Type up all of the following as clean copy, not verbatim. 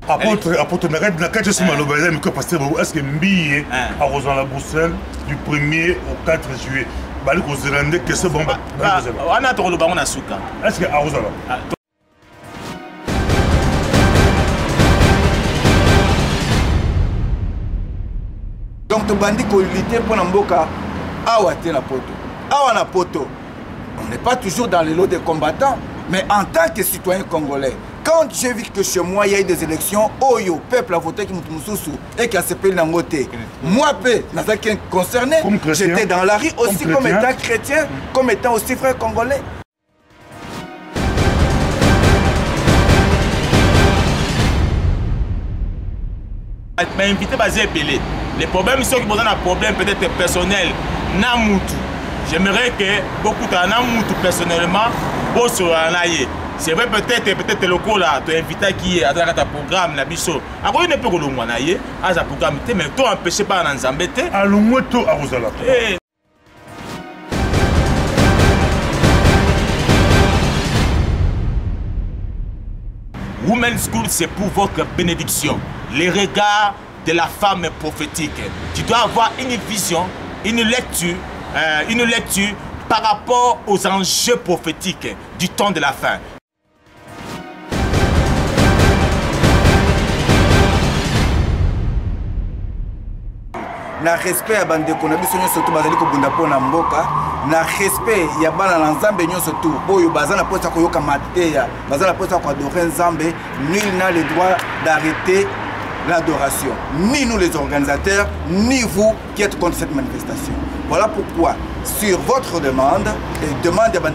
Apôtre Nakat, Nakat, je suis malheureux, mais que pasteur, est-ce que Mbi a rejoint la Bruxelles du 1er au 4 juillet? Bali ko Zélande, que c'est bon. On a trop de ballon à Souka. Est-ce que a rejoint là? Donc, tu bandit qu'on lutte pour Namboka, Awate la poto. Awana poto. On n'est pas toujours dans les lots des combattants, mais en tant que citoyen congolais, quand j'ai vu que chez moi il y a eu des élections, Oyo, peuple a voté qui et qui a CP Nangote. Moi, concerné, j'étais dans la rue aussi comme étant chrétien, comme étant aussi frère congolais. Mais invité basé Pelé. Les problèmes sont qui posent un problème peut-être personnel. Namoutou. J'aimerais que beaucoup de Namoutou personnellement bossent sur un aïe. C'est vrai peut-être le coup là, tu es invité qui est à ta programme, la bicho. Après il ne peut que le moins aïe, à sa programme, mais toi empêché pas d'en embêter. À l'oumoto à Rosala. Women's School, c'est pour votre bénédiction. Les regards de la femme prophétique. Tu dois avoir une vision, une lecture par rapport aux enjeux prophétiques du temps de la fin. Na respect à bande ko na biso nyo surtout bazali ko bunda pona mboka na respect ya bana na nzambe nyo surtout oyo bazana posa ko yoka mateya bazana posa ko adorer nzambe. Nul n'a le droit d'arrêter l'adoration, ni nous les organisateurs, ni vous qui êtes contre cette manifestation. Voilà pourquoi, sur votre demande, et demande à bande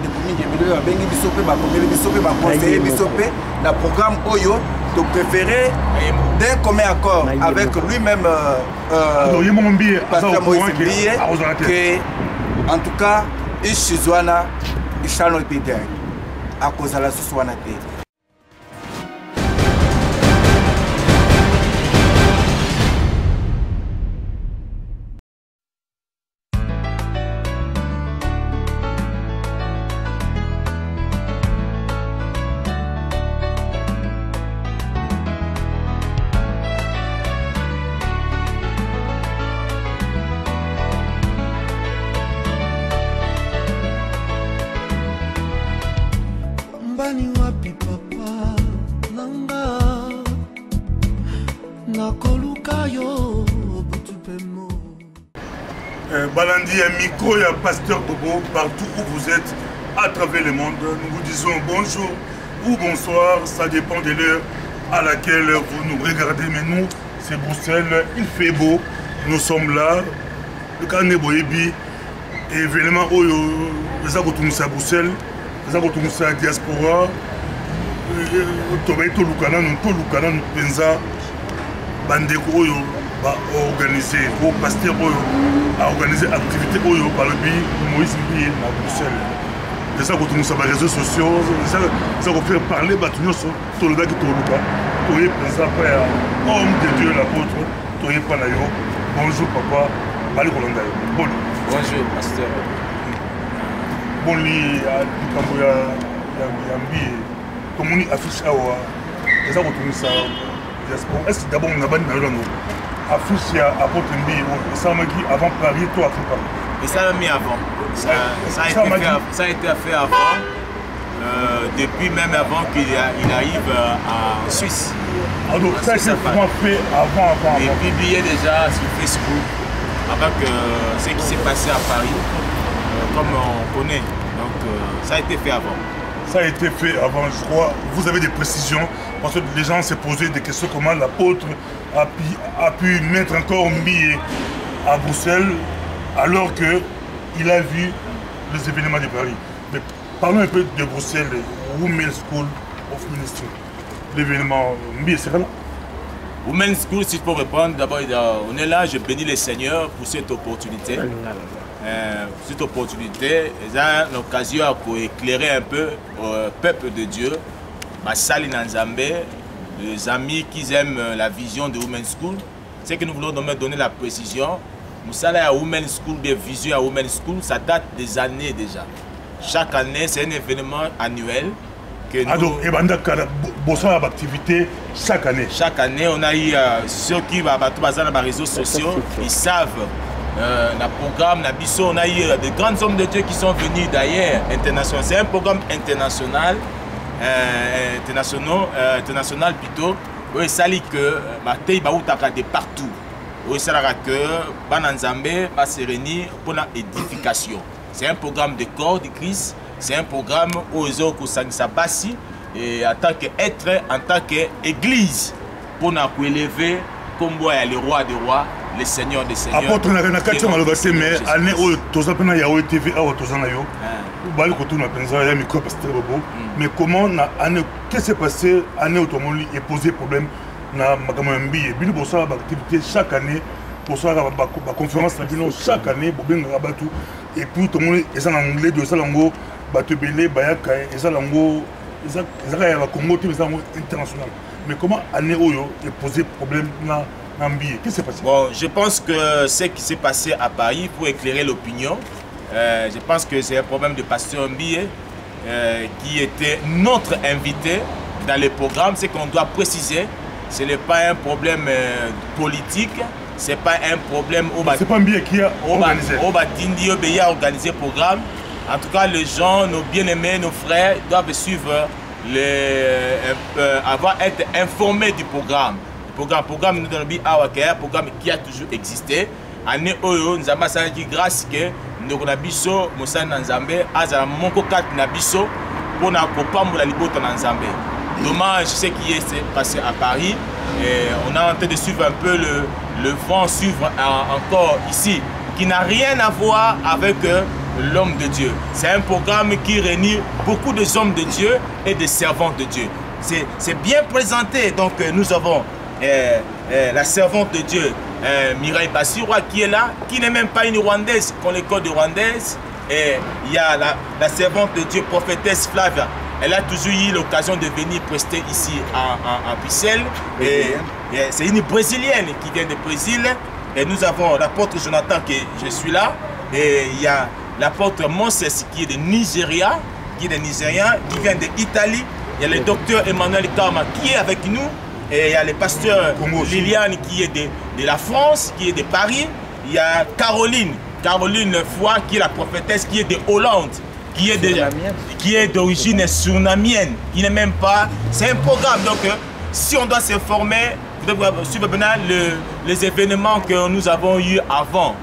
le programme Oyo, de préférer d'un commun accord avec lui-même, Pasteur Moïse Billet, que, en tout cas, Ishizwana, Ishano Peter, à cause de la Suswanate. Balandi, micro, il y a Pasteur Bobo, partout où vous êtes, à travers le monde. Nous vous disons bonjour ou bonsoir, ça dépend de l'heure à laquelle vous nous regardez. Mais nous, c'est Bruxelles, il fait beau, nous sommes là. Le Canet Boébi, événement où les Agotoumoussa Bruxelles, les Agotoumoussa Diaspora, Tobaito Lukana, nous Penza, Bandeko, organisé, au pasteur a organisé activité par le pays Moïse Billet à Bruxelles. C'est ça que nous sommes sur les réseaux sociaux, c'est ça qu'on fait parler sur le gars qui tourne pas. Tu es présent après homme de Dieu, l'apôtre, tu es pas là. Bonjour papa, Bali Kolanda. Bonjour pasteur. Bon lit à Dukamboya, Yambi, comme on affiche à Oua, c'est ça que nous sommes. Est-ce que d'abord on a banni dans le affiche à apôtre Mbi, ça m'a dit avant Paris, toi après Paris. Et ça l'a mis avant. Ça a été fait avant, depuis même avant qu'il arrive en Suisse. Ah donc ça a été fait avant. Et publié déjà sur Facebook, avant que ce qui s'est passé à Paris, comme on connaît. Donc ça a été fait avant. Ça a été fait avant, je crois. Vous avez des précisions, parce que les gens se posaient des questions comment l'apôtre a pu mettre encore Mbi à Bruxelles alors qu'il a vu les événements de Paris. Mais parlons un peu de Bruxelles, Women's School of Ministry. L'événement Mbi, c'est là. Women's School, si je peux répondre, d'abord on est là, je bénis le Seigneur pour cette opportunité. Cette opportunité, c'est l'occasion pour éclairer un peu au peuple de Dieu, Basali Nanzambe, les amis qui aiment la vision de Women's School. C'est que nous voulons donner la précision. Nous sommes à Women's School, bien vision à Women's School, ça date des années déjà. Chaque année, c'est un événement annuel que nous... Donc, et bonne activité chaque année. Chaque année, on a eu ceux qui vont dans les réseaux sociaux, ils savent le programme, on a eu de grands hommes de Dieu qui sont venus d'ailleurs, international. C'est un programme international, international plutôt. Oui, ça dit que Matei Baoutaka de partout. Oui, ça dit que Bananzambe va se réunir pour l'édification. C'est un programme de corps de Christ, c'est un programme où ils ont bassi et en tant qu'être, en tant qu'église, pour nous élever comme le roi des rois, le seigneur des seigneurs. Apôtre, on a une question à l'observer, mais année où tu as appelé Yahweh TV, mais comment qu'est-ce qui s'est passé année où tu as posé problème na makamambi et puis pour ça l'activité chaque année pour ça la conférence chaque année pour bien rabatu et puis tout le monde est en anglais de ça lango batebele bayaka et ça lango ça va Congo international mais comment année où est posé problème na qu'est-ce qui s'est passé? Bon, je pense que ce qui s'est passé à Paris pour éclairer l'opinion, je pense que c'est un problème de pasteur Mbié qui était notre invité dans le programme. C'est qu'on doit préciser, ce n'est pas un problème politique, ce n'est pas un problème... C'est pas Mbié qui a organisé. Au a organisé le programme. En tout cas, les gens, nos bien-aimés, nos frères, doivent suivre, être informés du programme. Le programme nous donne un programme qui a toujours existé. Année Oyo, nous avons dit grâce que nous avons biso Moussa Nzambe, Azala Monko Kat Nabiso, pour n'a pas la liberté Nzambe. Dommage ce qui est passé à Paris. Et on est en train de suivre un peu le vent, suivre encore ici, qui n'a rien à voir avec l'homme de Dieu. C'est un programme qui réunit beaucoup de hommes de Dieu et des servants de Dieu. C'est bien présenté. Donc nous avons la servante de Dieu, Mireille Bassirwa, qui est là, qui n'est même pas une Rwandaise, qu'on les codes rwandaise. Et il y a la servante de Dieu, prophétesse Flavia. Elle a toujours eu l'occasion de venir prester ici en Pucelle. Et c'est une Brésilienne qui vient du Brésil. Et nous avons l'apôtre Jonathan, je suis là. Et il y a l'apôtre Moses qui est de Nigeria, qui vient d'Italie. Il y a le docteur Emmanuel Kama qui est avec nous. Et il y a le pasteur Liliane qui est de la France, qui est de Paris. Il y a Caroline Foy qui est la prophétesse, qui est de Hollande, qui est d'origine sournamienne, qui n'est même pas... C'est un programme, donc si on doit se former, vous devez suivre les événements que nous avons eus avant.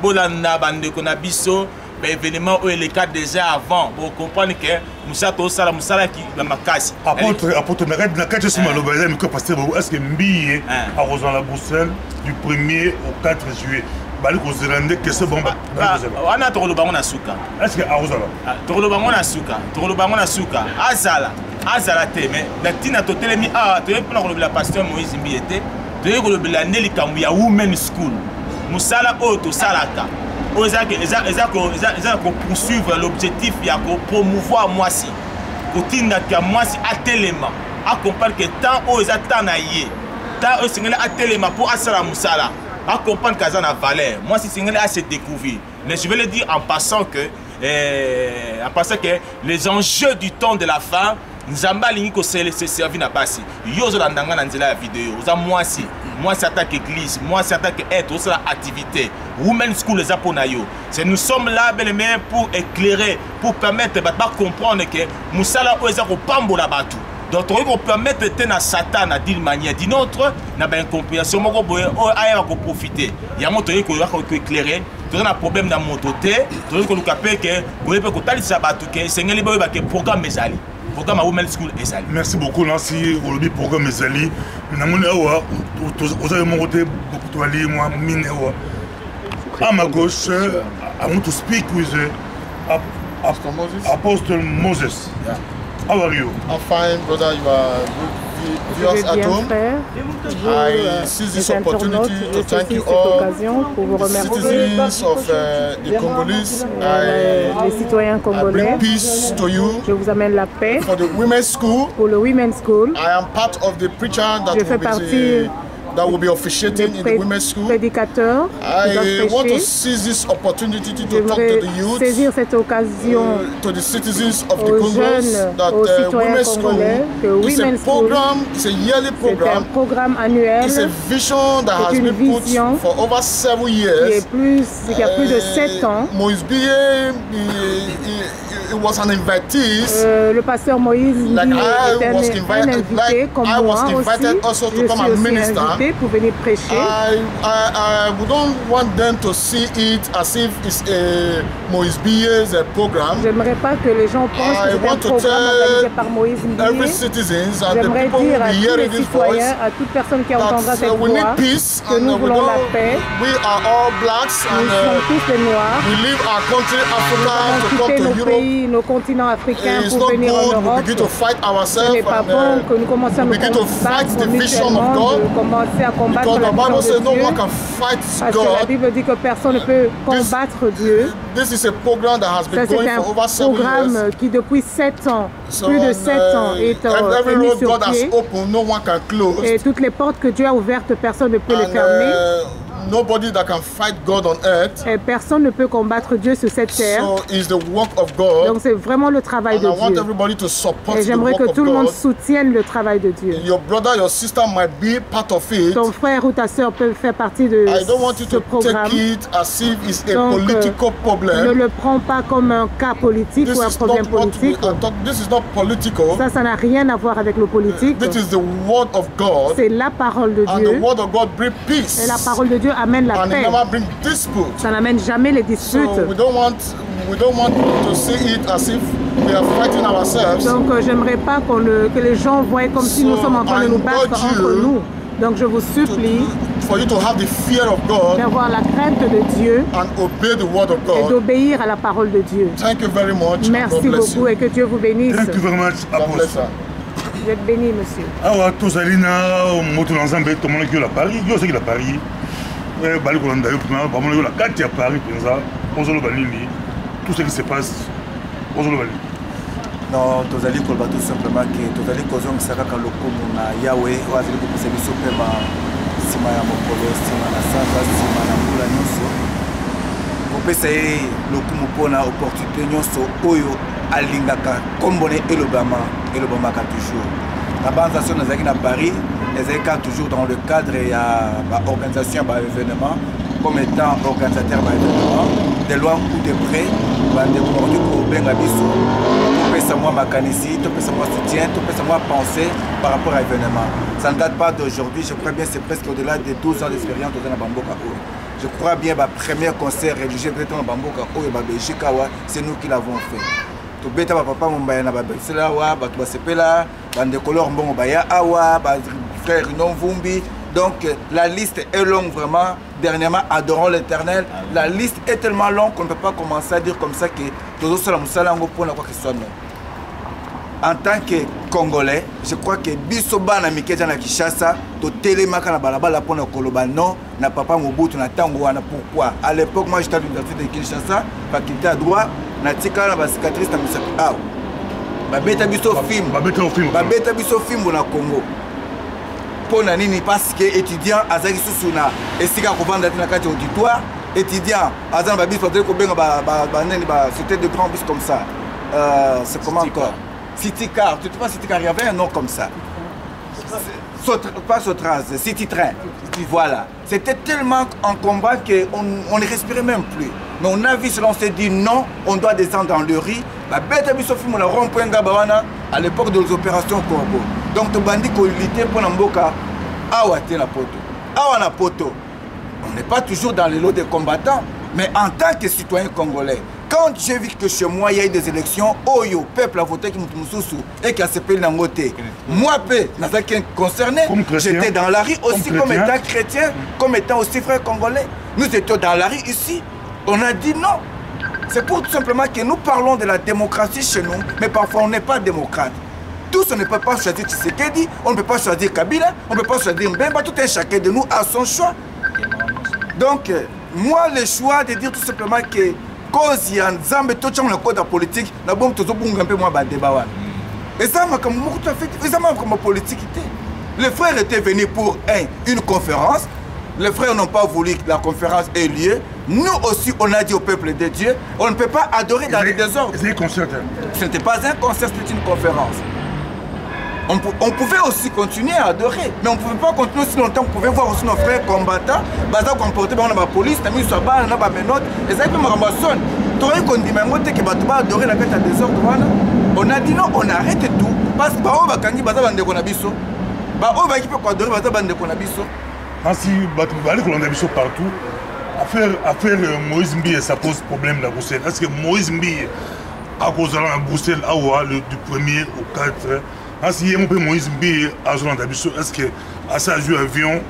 Bolanda Bande Konabiso, l'événement où il est cas déjà avant. Vous comprenez que Moussa qui est ma casse. Apôtre, est-ce que Mbié a rejoint la Bruxelles du 1er au 4 juillet? Est-ce que Azala te mais natina totelemi tu es pour le pasteur Moïse Mbiete tu es pour la Nelly Kambuya Women School musala oto salaka ils ont poursuivre l'objectif ya ko promouvoir moisi kotinda ka moisi atelema accompagne que tant aux atanaye tant eux singela atelema pour asala musala accompagne kazana valeur moi si singela à se découvrir mais je vais le dire en passant que les enjeux du temps de la fin Nzamba lingi ko se servir na basi yozo landanga na nzela ya vidéo za moi si attaque église moi si attaque être aussi activité women school les aponayo c'est nous sommes là bel et bien pour éclairer pour permettre de comprendre que musala oza ko pambola batu donc on permettre na Satan d'une manière d'une autre na ben compréhension moko boye aya ko profiter ya moto ko éclairer tu as un problème dans mon côté tu as ko kapé que boye ko talisa batu que sengeli boye ba que programme mesali programme à Women School Ezali. Merci beaucoup Nancy pour le programme Ezali. Vous avez mon côté beaucoup de moi mine à ma gauche. I want to speak with Apostle Moses. Yeah. How are you? I'm fine, brother. You are good viewers at home. I seize this opportunity to thank you all, citizens of the Congolese. Les citoyens congolais. I bring peace to you. Je vous amène la paix. For the women's school. Pour le Women's School. I am part of the preacher that je fais partie that will be officiating in the women's school. Prédicateurs I want to seize this opportunity to talk to the youth, saisir cette occasion to the citizens of the aux Congos, jeunes, that aux citoyens women's school congolais, que is a Women's School, program, it's a yearly c'est un program, programme annuel it's a vision that has une been put vision for over 7 qui years. a plus de 7 ans. Moïse Bié, he was an invitee. Le pasteur Moïse Like était I was un invited, invité like comme I moi was invited also aussi. to Je come suis and aussi minister. invité pour venir prêcher. We don't want them to see it as if it's a Moïse Bié's program. J'aimerais pas que les gens pensent que c'est un programme organisé par Moïse Every Bié. citizens and the J'aimerais people dire who à be tous hearing les this citoyens, voice à toute personne qui entendra cette that we need voix, peace que nous voulons la paix. we are all blacks Nous and sommes tous les Noirs. we leave our country Africa Nous to avons come quitté to nos Europe. pays, nos continents africains It's pour not venir en good. We Europe. begin to fight Ce ourselves n'est pas and bon que nous commencions à we nous begin to fight combattre the vision of mutuellement, God. de commencer à combattre Because la the Bible vision says de no Dieu. one can fight Parce que la God. Bible dit que personne ne peut combattre Dieu. This is a program that has Ça, been c'est going un for over 7 programme years. qui, depuis 7 ans, So, plus de 7 ans, est every mis road sur God has pied. opened, no one can close. Et toutes les portes que Dieu a ouvertes, personne ne peut les And fermer. nobody that can fight God on earth. Et personne ne peut combattre Dieu sur cette terre. So it's the work of God. Donc c'est vraiment le travail And de I want Dieu. everybody to support Et the j'aimerais work que of tout le monde God. soutienne le travail de Dieu. Your brother, your sister might be part of it. Ton frère ou ta sœur peut faire partie de I don't want you ce to programme. take it as if it's a Donc, political Ne problem. le prends pas comme un cas politique This ou un is problème not what we politique. are talking. This is not political. Ça n'a rien à voir avec le politique. This is the word of God. C'est la parole de And the Dieu. word of God brings Et peace. la parole de Dieu amène la And it paix. never brings dispute. Ça n'amène jamais les So disputes. we don't want to see it as if we are fighting ourselves. Donc j'aimerais pas que les gens voient comme si nous sommes en train de nous battre entre nous. Donc je vous supplie For you to have the fear of God d'avoir la crainte de Dieu and obey the word of et God. d'obéir à la parole de Dieu. Thank you very much. Merci God bless beaucoup you. et que Dieu vous bénisse. Thank you very much, God bless Apostle. you. Vous êtes béni, monsieur. Awa tozali na moto na nzambe tomonaki yo na Paris yo ozaki na Paris bali kolanda yo mpena bamonaki yo na kati ya Paris mpenza ozoloba nini tout ce qui se passe ozoloba nini. Non, tozali koloba tout simplement ke tozali kozongisa kaka lokumu na yawe oyo azali kopesa biso pema nsima ya mokolo nsima na sanza nsima na mbula nyonso kopesa ye lokumu mpona opportunité nyonso oyo alingaka nkombo na ye elobamaka toujours na banzation nazalaki na Paris ezalaki kaka toujours dans le cadre ya baorganisation ya baévénement comme étant organisateur ya baévénement de loin ou de près bandeko bakoki kobenga biso topesa mwa makanisi topesa mwa soutien topesa mwa pensée par rapport à l'événement. Ça ne date pas d'aujourd'hui, je crois bien c'est presque au-delà de 12 ans d'expérience dans Bamboka. Je crois bien que le premier concert religieux dans Bamboka au Belgique, c'est nous qui l'avons fait. Tout bêta papa Mombaya na Babelsela wa batu basepela bande color mbongo baya awa ba frère non vumbi. Donc la liste est longue vraiment. Dernièrement, adorons l'Éternel. La liste est tellement longue qu'on ne peut pas commencer à dire comme ça que tout ça la pour quoi que ce soit non. En tant que Congolais, je crois que Bisoba na Mikeja na Kishasa, to télémaka na balabala pour na koloba non, na papa Mobutu na tango wana pourquoi. À l'époque, moi j'étais à l'université de Kinshasa, faculté à droit, na tika na ba cicatrice na misapi. Ah. Ba beta biso film. Ba beta biso film na Congo. Pona nini parce que étudiant azaki susu na esika ko vendre na kati auditoire, étudiant azan ba biso ko benga ba nani ba c'était de grands bus comme ça. C'est comment encore? City Car, tu ne sais pas City Car, il y avait un nom comme ça. Pas Sotras, City Train. Voilà. C'était tellement en combat qu'on ne respirait même plus. Mais on a vu cela, on s'est dit non, on doit descendre dans le riz. À l'époque des opérations Corbeau. Donc, tu bandit qu'on luttait pour Namboka. Awate la poto. Awana poto. On n'est pas toujours dans les lots des combattants, mais en tant que citoyen congolais, quand j'ai vu que chez moi il y a eu des élections, le peuple a voté qui et qui a CPL Nangote. Moi, concerné, j'étais dans la rue aussi comme étant chrétien, comme étant aussi frère congolais. Nous étions dans la rue ici. On a dit non. C'est pour tout simplement que nous parlons de la démocratie chez nous, mais parfois on n'est pas démocrate. Tous on ne peut pas choisir Tshisekedi, on ne peut pas choisir Kabila, on ne peut pas choisir Mbemba, tout un chacun de nous a son choix. Donc, moi, le choix de dire tout simplement que cause il y a un Zambé, tout le code politique, la bombe, tout le monde un peu moins débat. Et ça, comme politique. Les frères étaient venus pour une conférence. Les frères n'ont pas voulu que la conférence ait lieu. Nous aussi, on a dit au peuple de Dieu, on ne peut pas adorer dans les désordres. C'est un concert. Ce n'était pas un concert, c'était une conférence. On pouvait aussi continuer à adorer, mais on ne pouvait pas continuer aussi longtemps. On pouvait voir aussi nos frères combattants, baza comporter dans la police, dans la sabane, dans la menotte, et ça, ils peuvent me ramasser. On dit que tu vas adorer la fête à désordre. On a dit non, on arrête tout. Parce que on va gagner baza bande konabiso. On va équiper quoi adorer baza bande konabiso. Ainsi, aller konabiso partout. Affaire Moïse Mbiye, ça pose problème à Bruxelles. Est-ce que Moïse Mbiye, à cause de Bruxelles, du 1er au 4, ainsi, il y a Moïse Mbiye à Zolandabiso, est-ce que à ça joue avion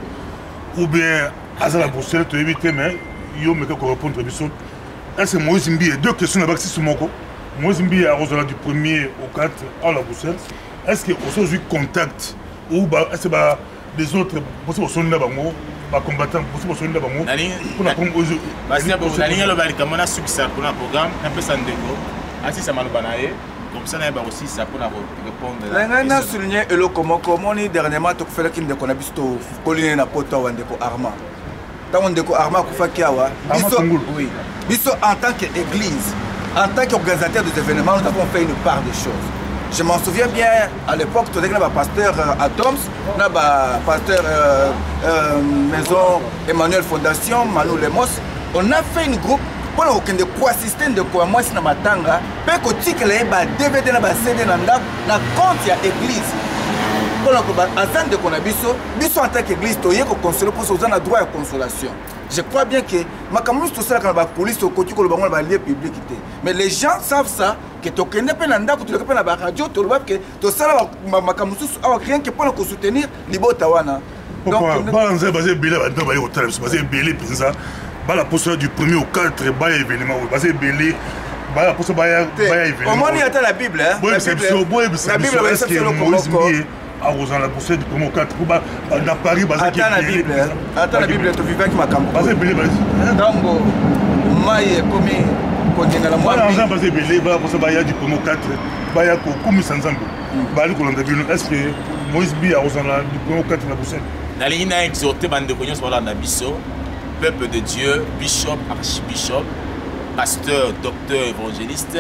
ou bien à Bruxelles, tu évites, mais il y a quelqu'un qui répond à Biso. Est-ce que Moïse Mbiye, deux questions là-bas, c'est sur mon coup. Moïse Mbiye à Rosaland du 1er au 4 à la Bruxelles, est-ce que aujourd'hui contact ou est-ce que les autres, vous sont là-bas, combattant pour ce là-bas pour la prendre aujourd'hui. Parce que la ligne locale comme on a succès pour un programme un peu sans dégo ainsi ça m'a banaé comme ça on a aussi ça pour répondre là on a souligné le comment on est dernièrement tout fait qu'il ne connaît pas tout colline na poto wa ndeko Arma tant ndeko Arma kufa kiawa oui biso en tant qu'église en tant qu'organisateur des événements nous avons fait une part des choses. Je m'en souviens bien, à l'époque, tu avais un pasteur Atoms, un pasteur Maison Emmanuel Fondation, Manu Lemos. On a fait une groupe pour nous assister de quoi moi c'est matanga, pour que tu aies des DVD na CD na compte ya église. Pour nous ensemble de konabiso, biso en tant qu'église, tu as consoler pour ça on a droit à consolation. Je crois bien que ma camus tout ça quand la police au côté que le bango va lier public. Mais les gens savent ça que tu connais pas nanda que tu connais pas la radio, tu vois que tu ça ma camus rien que pour nous soutenir libo tawana. Donc balancer basé belé ba ba hotel basé belé pinza ba la posture du 1er au 4 ba événement basé belé ba la posture ba événement. Comment il y a la Bible hein? La Bible est-ce que Moïse Mbiye à Rosaland pour ce du 1er au 4 dans Paris basé attends la Bible. Attends la Bible tu vivais avec ma camus. Basé belé basé. Dango maye komi kontinga la moi. Voilà basé belé ba pour ça ba ya du 1er au 4 ba ya ko komi sanzambe. Ba li ko landa bino est-ce que Moïse Mbiye à Rosaland du 1er au 4 na Bruxelles. La ligne a exhorté bande de cognos voilà na biso, peuple de Dieu, bishop, archbishop, pasteur, docteur, évangéliste,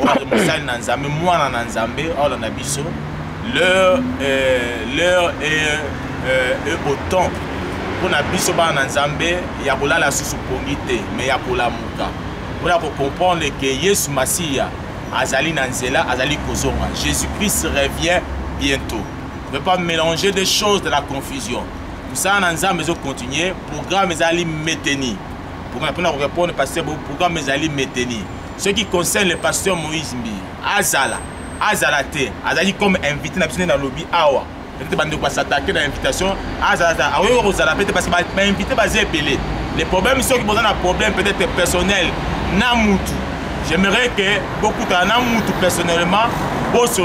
or Moussal Nanzambe, moi Nanzambe, or na biso, l'heure est au temps. Pour na biso ba Nanzambe, ya kola la susupongité, mais ya kola muka. Pour comprendre que Yesu Masiya, azali nanzela, azali kozonga. Jésus-Christ revient bientôt. Ne pas mélanger des choses de la confusion. Pour ça, on a continuer. Programme Ezali Meteni. Pour répondre, pasteur, programme Ezali Meteni. Ce qui concerne le pasteur Moïse Mbiye, Azalate, Azali comme invité dans le lobby Awa. Peut-être qu'on va s'attaquer dans l'invitation. Azalate, parce que m'a invité basé belé. Les problèmes, ceux qui posent un problème peut-être personnel, Namutu. J'aimerais que beaucoup de Namutu personnellement, bossent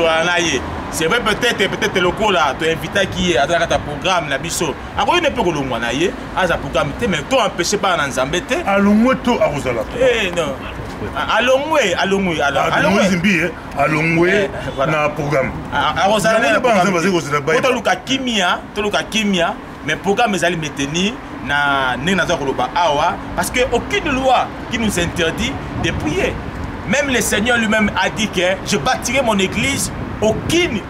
c'est vrai peut-être le coup là, tu as invité qui est à travers ta programme, la biso. Après, il ne peut pas le moins naïe, à sa programme, mais tu empêches pas d'en embêter. Allons-nous à Rosaland. Eh non. Allons-nous dans le programme. À Rosaland, tu as Kimia, mais le programme est allé maintenir parce qu'aucune loi qui nous interdit de prier. Même le Seigneur lui-même a dit que je bâtirai mon église. Aucune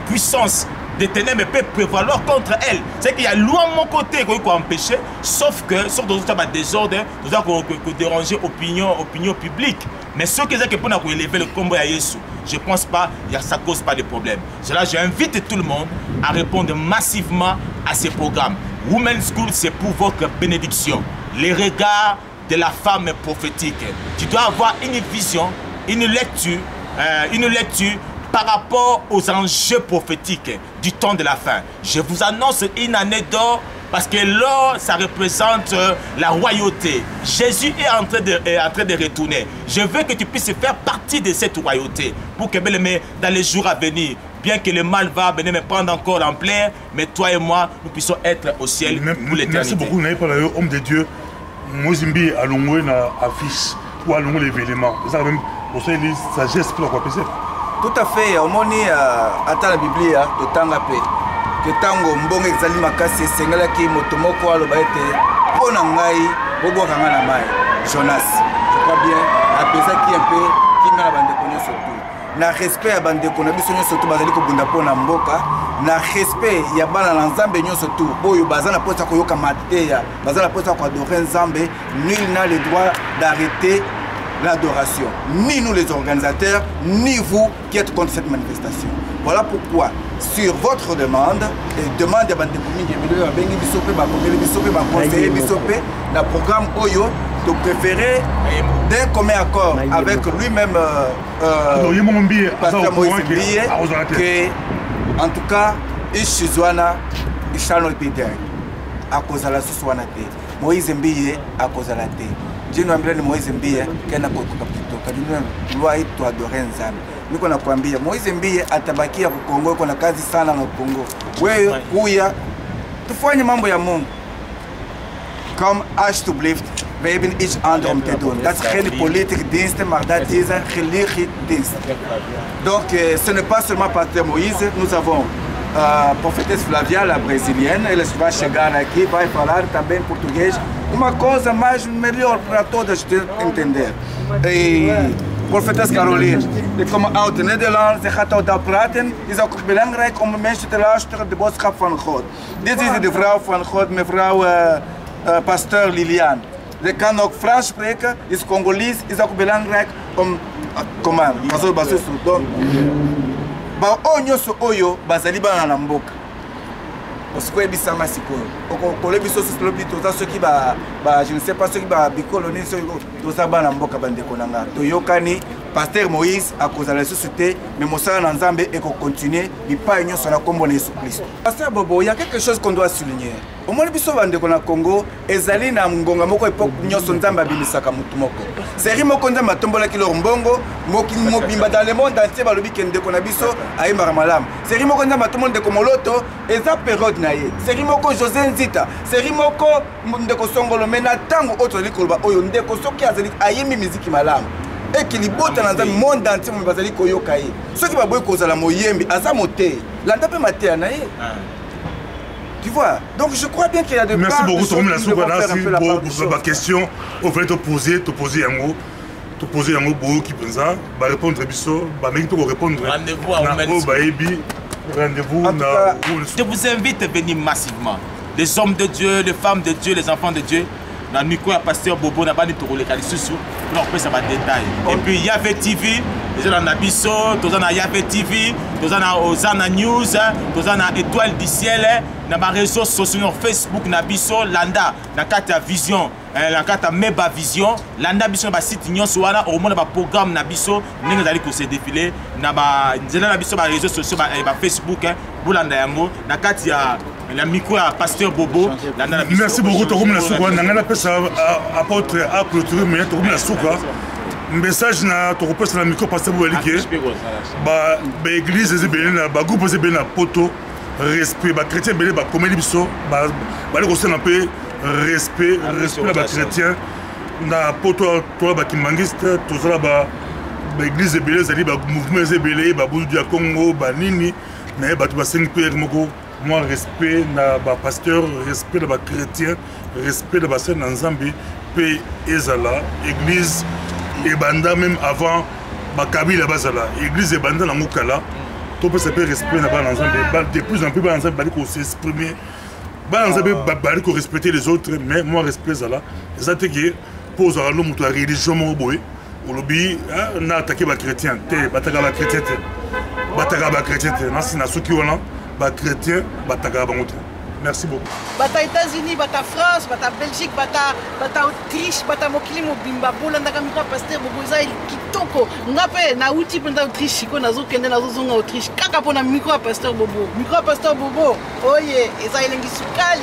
puissance des ténèbres peut prévaloir contre elle. C'est qu'il y a loi de mon côté qu'on peut empêcher, sauf que sur d'autres désordre, nous avons déranger opinion publique. Mais ce qui est que pour élever le combat à Jésus, je ne pense pas que ça ne cause pas de problème. Cela, j'invite tout le monde à répondre massivement à ces programmes. Women's School, c'est pour votre bénédiction. Les regards de la femme prophétique. Tu dois avoir une vision, une lecture par rapport aux enjeux prophétiques du temps de la fin. Je vous annonce une année d'or parce que l'or, ça représente la royauté. Jésus est en train de retourner. Je veux que tu puisses faire partie de cette royauté pour que dans les jours à venir, bien que le mal va venir me prendre encore l'ampleur, mais toi et moi, nous puissions être au ciel pour l'éternité. Merci beaucoup, vous avez parlé homme de Dieu. Moïse Mbiye a l'ongoué na affiche ou a l'ongoué l'événement. Ça même pour ça il sagesse pour la quoi. Tout à fait, au moni ata la Bible totanga pe. Que tango mbongo ezali makasi esengela ki moto moko aloba ete pona ngai boboka nga na mai. Jonas, je crois bien, apesa ki un peu ki ngala bande konyo surtout. Na respect ya bande konyo biso nyonso to bazali ko bunda pona mboka, na respect ya bana na Nzambe nyonso to oyo bazana posa koyoka mateya, bazana posa ko adorer Nzambe, nul n'a le droit d'arrêter l'adoration, ni nous les organisateurs, ni vous qui êtes contre cette manifestation. Voilà pourquoi, sur votre demande, et demande à Bande le programme Oyo, de préférer d'un commun accord avec lui-même, Pasteur Moïse Mbiye, que, en tout cas, Ishizwana, Ishano Pidin, à cause de la Suswanate, Moïse Mbiye, à cause de la thé. Dieu nous a mis Moïse Mbiye qui a loi et toi adorer Nzambe. Nous qu'on a kwambia Moïse Mbiye atabakia ku Kongo kuna kazi sana na Kongo. Wewe kuya tufanye mambo ya Mungu. Comme alsjeblieft, we hebben iets anders om te doen. Dat is geen politieke dienst, maar dat is een religiedienst. Donc ce n'est pas seulement Pasteur Moïse, nous avons prophétesse Flavia, la brésilienne, ela vai chegar aqui, vai falar também português. Uma coisa mais melhor para todas entender. E profetesse Caroline, como uit Nederland, ze gaat ook daar praten, is ook belangrijk om mensen te luisteren de boodschap van God. Dit is de vrouw van God, mevrouw Pasteur Liliane. Ze kan ook Frans spreken, is Congolese, is ook belangrijk om comment, ba onyoso oyo bazali bana na mboka. Osikoye bisama sikoyo. Okole biso solobi toza soki ba je ne sais pas soki ba bikoloni soki toza bana mboka bandeko nanga. Toyokani Pasteur Moïse a cause de la société, mais Moussa Nzambe et qu'on continue, il pas union sur la combo de Jésus-Christ. Pasteur Bobo, il y a quelque chose qu'on doit souligner. Au moins, biso bande kona Congo, ezali na ngonga moko époque union sur Nzambe bimisaka mutu moko. Série moko Nzambe tombola ki lor mbongo, moki mobimba dans le monde entier balobi kende kona biso ayimba malam. Série moko Nzambe tomonde ko moloto, eza période na ye. Série moko José Nzita, série moko ndeko songolo mena tango autre likoloba oyo ndeko soki azali ayimi musique malam. Et qu'il botte dans le monde entier, mais bazali koyoka ye. Ceux qui va boire cause la moyembi, azamoté, l'anda peut mater anaye. Tu vois. Donc je crois bien qu'il y a de. Merci beaucoup, Tom la pour ma question. On va te poser un mot. Te poser un mot pour qui pense ça. Va répondre biso, va même te répondre. Rendez-vous à rendez-vous. Je vous invite à venir massivement. Les hommes de Dieu, les femmes de Dieu, les enfants de Dieu. Dans le micro, Pasteur Bobo n'a pas dit tout le cas sous. On peut ça va détail. Et puis Yahvé TV, les gens dans Abisso, tous dans Yahvé TV, tous dans Ozana News, tous dans Étoile du Ciel, dans les réseaux sociaux Facebook, Nabisso, Landa, dans Kata Vision, dans Kata Meba Vision, Landa Bisso, dans le site Nyon Soana, au moins dans le programme Nabisso, nous allons se défiler, dans les réseaux sociaux, Facebook, Boulanda Yango, dans Kata la micro à Pasteur Bobo. Merci beaucoup. Tu as dit que tu as apporté à clôturer, mais tu as dit que le message na tu reposes la micro Pasteur Bobo. L'église est bien, le groupe est bien, poto, respect, les chrétiens, les comédies, les respect, les chrétiens, na poto, les kimangistes, tout ça, l'église est bien, les mouvements est bien, les Boudou Congo, les Nini, mais les 5 pères. Moi, respect na ba pasteur, respect na ba chrétien, respect na ba sœur Nzambe, paix ezala, église et banda même avant ba kabila bazala, église et banda na mukala, to peut s'appeler respect na ba Nzambe, de plus en plus ba Nzambe bali ko s'exprimer, ba Nzambe bali ko respecter les autres, mais moi respect ezala, ezate ki pose à l'homme la religion mo boy, ou lobi na attaquer ba chrétien, te bataka ba chrétien te, bataka ba chrétien te, na sina soki wana ba chrétien, bataga bangote. Merci beaucoup. Bata États-Unis, bata France, bata Belgique, bata Autriche, bata mokili mobimba bola ndaka mika Pasteur Bobo za kitoko. Ngape na uti penda Autriche ko nazo kende nazo zonga Autriche. Kaka pona micro Pasteur Bobo. Micro Pasteur Bobo. Oye, eza elengi sukali.